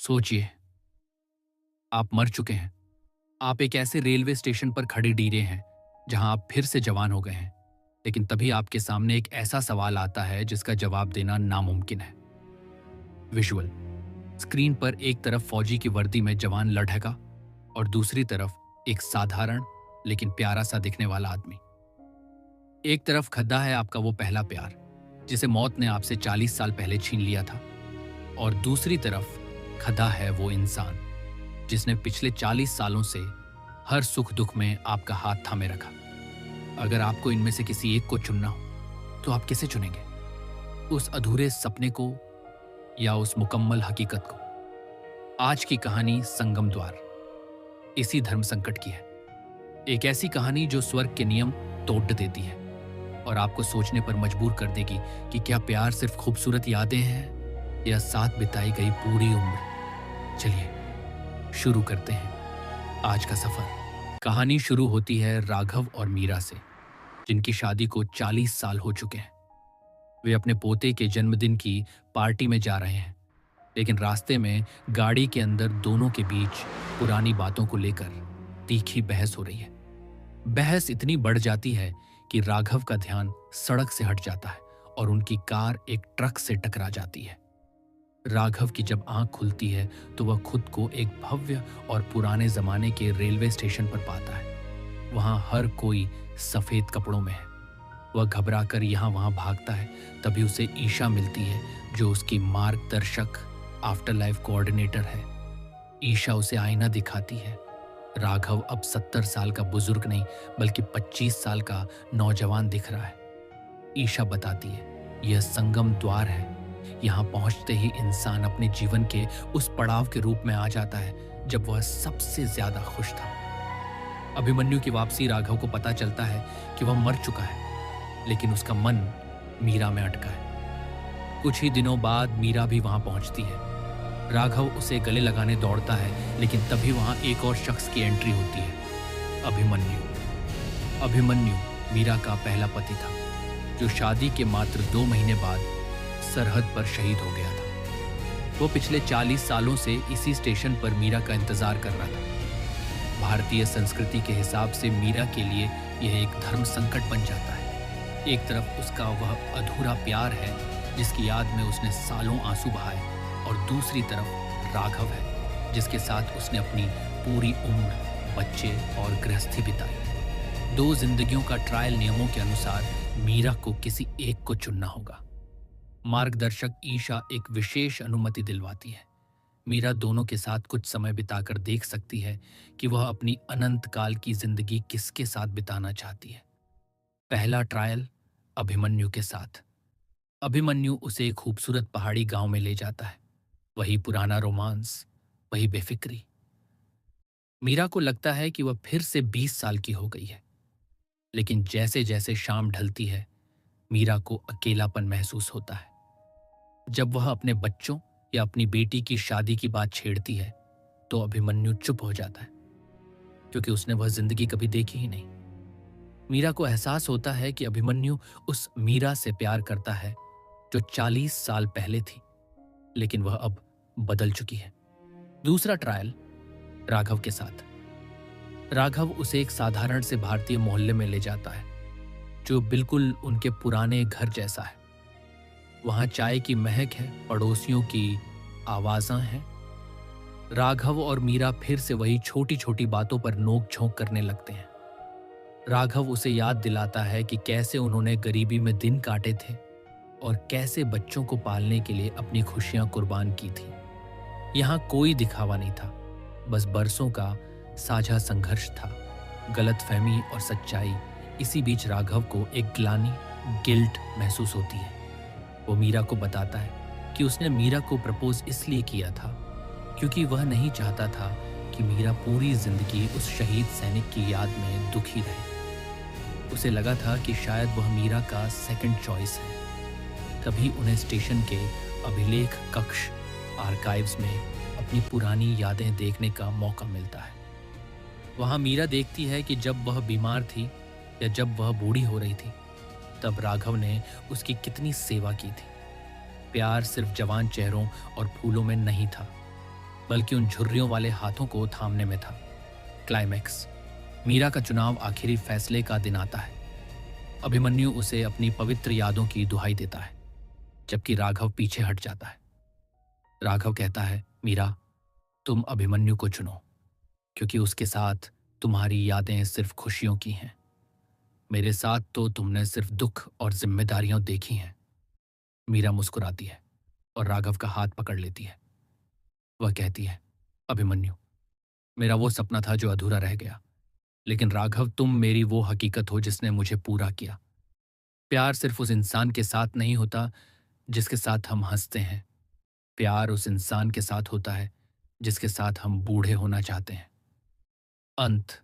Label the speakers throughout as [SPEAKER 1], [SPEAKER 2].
[SPEAKER 1] सोचिए, आप मर चुके हैं। आप एक ऐसे रेलवे स्टेशन पर खड़े डीरे हैं जहां आप फिर से जवान हो गए हैं। लेकिन तभी आपके सामने एक ऐसा सवाल आता है जिसका जवाब देना नामुमकिन है। विजुअल स्क्रीन पर एक तरफ फौजी की वर्दी में जवान लड़का और दूसरी तरफ एक साधारण लेकिन प्यारा सा दिखने वाला आदमी। एक तरफ खद्दा है आपका वो पहला प्यार जिसे मौत ने आपसे 40 साल पहले छीन लिया था, और दूसरी तरफ खद्दा है वो इंसान जिसने पिछले 40 सालों से हर सुख दुख में आपका हाथ थामे रखा। अगर आपको इनमें से किसी एक को चुनना हो तो आप किसे चुनेंगे? उस अधूरे सपने को या उस मुकम्मल हकीकत को? आज की कहानी संगम द्वार इसी धर्म संकट की है। एक ऐसी कहानी जो स्वर्ग के नियम तोड़ देती है और आपको सोचने पर मजबूर कर देगी कि क्या प्यार सिर्फ खूबसूरत यादें हैं या साथ बिताई गई पूरी उम्र। चलिए शुरू करते हैं आज का सफर। कहानी शुरू होती है राघव और मीरा से, जिनकी शादी को 40 साल हो चुके हैं। वे अपने पोते के जन्मदिन की पार्टी में जा रहे हैं, लेकिन रास्ते में गाड़ी के अंदर दोनों के बीच पुरानी बातों को लेकर तीखी बहस हो रही है। बहस इतनी बढ़ जाती है कि राघव का ध्यान सड़क से हट जाता है और उनकी कार एक ट्रक से टकरा जाती है। राघव की जब आंख खुलती है तो वह खुद को एक भव्य और पुराने जमाने के रेलवे स्टेशन पर पाता है। वहां हर कोई सफेद कपड़ों में है। वह घबराकर यहां वहां भागता है। तभी उसे ईशा मिलती है, जो उसकी मार्गदर्शक आफ्टर लाइफ कोऑर्डिनेटर है। ईशा उसे आईना दिखाती है। राघव अब 70 साल का बुजुर्ग नहीं बल्कि 25 साल का नौजवान दिख रहा है। ईशा बताती है, यह संगम द्वार है। यहाँ पहुंचते ही इंसान अपने जीवन के उस पड़ाव के रूप में आ जाता है जब वह सबसे ज्यादा खुश था। अभिमन्यु की वापसी राघव को पता चलता है कि वह मर चुका है, लेकिन उसका मन मीरा में अटका है। कुछ ही दिनों बाद मीरा भी वहां पहुंचती है। राघव उसे गले लगाने दौड़ता है, लेकिन तभी वहां एक और शख्स की एंट्री होती है, अभिमन्यु। अभिमन्यु मीरा का पहला पति था, जो शादी के मात्र 2 महीने बाद सरहद पर शहीद हो गया था। वो पिछले 40 सालों से इसी स्टेशन पर मीरा का इंतजार कर रहा था। भारतीय संस्कृति के हिसाब से मीरा के लिए यह एक धर्म संकट बन जाता है। एक तरफ उसका वह अधूरा प्यार है जिसकी याद में उसने सालों आंसू बहाए, और दूसरी तरफ राघव है जिसके साथ उसने अपनी पूरी उम्र, बच्चे और गृहस्थी बिताई। 2 जिंदगियों का ट्रायल नियमों के अनुसार मीरा को किसी एक को चुनना होगा। मार्गदर्शक ईशा एक विशेष अनुमति दिलवाती है। मीरा दोनों के साथ कुछ समय बिताकर देख सकती है कि वह अपनी अनंत काल की जिंदगी किसके साथ बिताना चाहती है। पहला ट्रायल अभिमन्यु के साथ। अभिमन्यु उसे एक खूबसूरत पहाड़ी गांव में ले जाता है। वही पुराना रोमांस, वही बेफिक्री। मीरा को लगता है कि वह फिर से 20 साल की हो गई है, लेकिन जैसे जैसे शाम ढलती है मीरा को अकेलापन महसूस होता है। जब वह अपने बच्चों या अपनी बेटी की शादी की बात छेड़ती है तो अभिमन्यु चुप हो जाता है, क्योंकि उसने वह जिंदगी कभी देखी ही नहीं। मीरा को एहसास होता है कि अभिमन्यु उस मीरा से प्यार करता है जो 40 साल पहले थी, लेकिन वह अब बदल चुकी है। दूसरा ट्रायल राघव के साथ। राघव उसे एक साधारण से भारतीय मोहल्ले में ले जाता है, जो बिल्कुल उनके पुराने घर जैसा है। वहां चाय की महक है, पड़ोसियों की आवाज़ें हैं। राघव और मीरा फिर से वही छोटी छोटी बातों पर नोक झोंक करने लगते हैं। राघव उसे याद दिलाता है कि कैसे उन्होंने गरीबी में दिन काटे थे और कैसे बच्चों को पालने के लिए अपनी खुशियां कुर्बान की थी। यहाँ कोई दिखावा नहीं था, बस बरसों का साझा संघर्ष था, गलतफहमी और सच्चाई। इसी बीच राघव को एक ग्लानि, गिल्ट महसूस होती है। वो मीरा को बताता है कि उसने मीरा को प्रपोज इसलिए किया था क्योंकि वह नहीं चाहता था कि मीरा पूरी जिंदगी उस शहीद सैनिक की याद में दुखी रहे। उसे लगा था कि शायद वह मीरा का सेकंड चॉइस है। तभी उन्हें स्टेशन के अभिलेख कक्ष आर्काइव्स में अपनी पुरानी यादें देखने का मौका मिलता है। वहां मीरा देखती है कि जब वह बीमार थी या जब वह बूढ़ी हो रही थी, तब राघव ने उसकी कितनी सेवा की थी। प्यार सिर्फ जवान चेहरों और फूलों में नहीं था, बल्कि उन झुर्रियों वाले हाथों को थामने में था। क्लाइमैक्स, मीरा का चुनाव आखिरी फैसले का दिन आता है। अभिमन्यु उसे अपनी पवित्र यादों की दुहाई देता है, जबकि राघव पीछे हट जाता है। राघव कहता है, मीरा, तुम अभिमन्यु को चुनो, क्योंकि उसके साथ तुम्हारी यादें सिर्फ खुशियों की हैं। मेरे साथ तो तुमने सिर्फ दुख और जिम्मेदारियां देखी हैं। मीरा मुस्कुराती है और राघव का हाथ पकड़ लेती है। वह कहती है, अभिमन्यु, मेरा वो सपना था जो अधूरा रह गया, लेकिन राघव, तुम मेरी वो हकीकत हो जिसने मुझे पूरा किया। प्यार सिर्फ उस इंसान के साथ नहीं होता जिसके साथ हम हंसते हैं। प्यार उस इंसान के साथ होता है जिसके साथ हम बूढ़े होना चाहते हैं। अंत,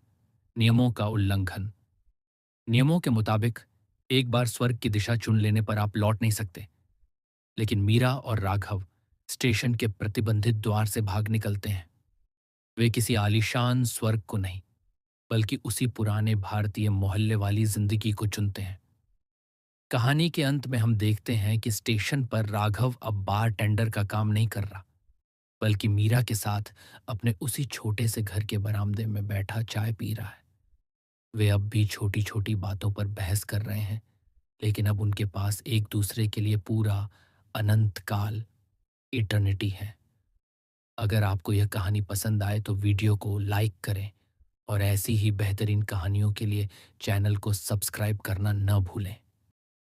[SPEAKER 1] नियमों का उल्लंघन। नियमों के मुताबिक एक बार स्वर्ग की दिशा चुन लेने पर आप लौट नहीं सकते, लेकिन मीरा और राघव स्टेशन के प्रतिबंधित द्वार से भाग निकलते हैं। वे किसी आलीशान स्वर्ग को नहीं, बल्कि उसी पुराने भारतीय मोहल्ले वाली जिंदगी को चुनते हैं। कहानी के अंत में हम देखते हैं कि स्टेशन पर राघव अब बार टेंडर का काम नहीं कर रहा, बल्कि मीरा के साथ अपने उसी छोटे से घर के बरामदे में बैठा चाय पी रहा है। वे अब भी छोटी छोटी बातों पर बहस कर रहे हैं, लेकिन अब उनके पास एक दूसरे के लिए पूरा अनंत काल, इटर्निटी है। अगर आपको यह कहानी पसंद आए तो वीडियो को लाइक करें और ऐसी ही बेहतरीन कहानियों के लिए चैनल को सब्सक्राइब करना न भूलें।